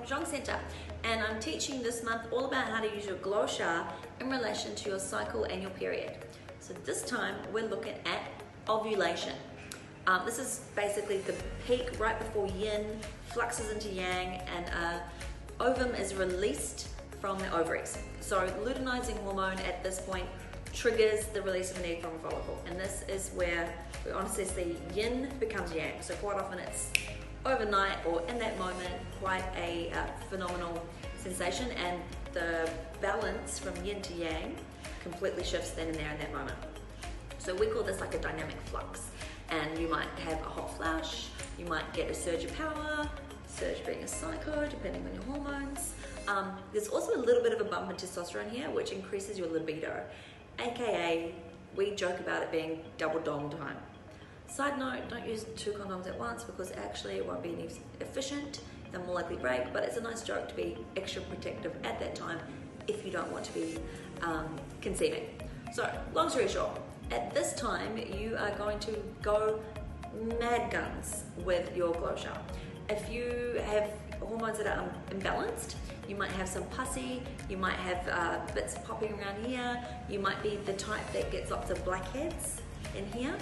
Center, and I'm teaching this month all about how to use your Glow Sha in relation to your cycle and your period. So this time we're looking at ovulation. This is basically the peak right before yin fluxes into yang and ovum is released from the ovaries. So luteinizing hormone at this point triggers the release of an egg from a follicle, and this is where we honestly see yin becomes yang. So quite often it's overnight or in that moment quite a phenomenal sensation, and the balance from yin to yang completely shifts then and there in that moment. So we call this like a dynamic flux, and you might have a hot flash, you might get a surge of power, surge being a psycho depending on your hormones. There's also a little bit of a bump in testosterone here, which increases your libido, aka we joke about it being double dong time. Side note, don't use 2 condoms at once because actually it won't be as efficient, they'll more likely break, but it's a nice joke to be extra protective at that time if you don't want to be conceiving. So long story short, at this time you are going to go mad guns with your Glow Sha. If you have hormones that are imbalanced, you might have some pussy, you might have bits popping around here, you might be the type that gets lots of blackheads in here.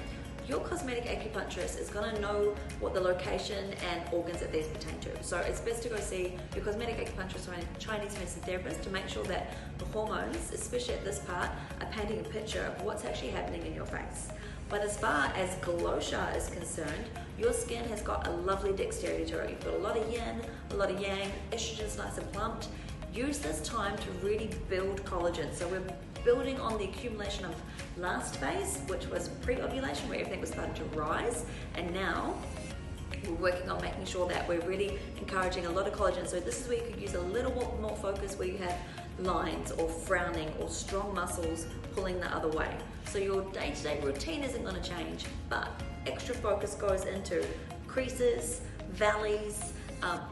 Your cosmetic acupuncturist is going to know what the location and organs that these pertain to. So it's best to go see your cosmetic acupuncturist or a Chinese medicine therapist to make sure that the hormones, especially at this part, are painting a picture of what's actually happening in your face. But as far as Glow Sha is concerned, your skin has got a lovely dexterity to it. You've got a lot of yin, a lot of yang, estrogen's nice and plumped. Use this time to really build collagen. So we're building on the accumulation of last phase, which was pre-ovulation, where everything was starting to rise, and now we're working on making sure that we're really encouraging a lot of collagen. So this is where you could use a little more focus, where you have lines or frowning or strong muscles pulling the other way. So your day-to-day routine isn't going to change, but extra focus goes into creases, valleys,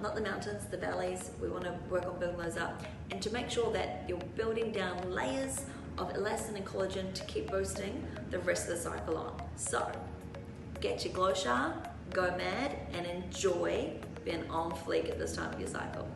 not the mountains, the valleys. We want to work on building those up, and to make sure that you're building down layers of elastin and collagen to keep boosting the rest of the cycle on. So get your Glow Sha, go mad, and enjoy being on fleek at this time of your cycle.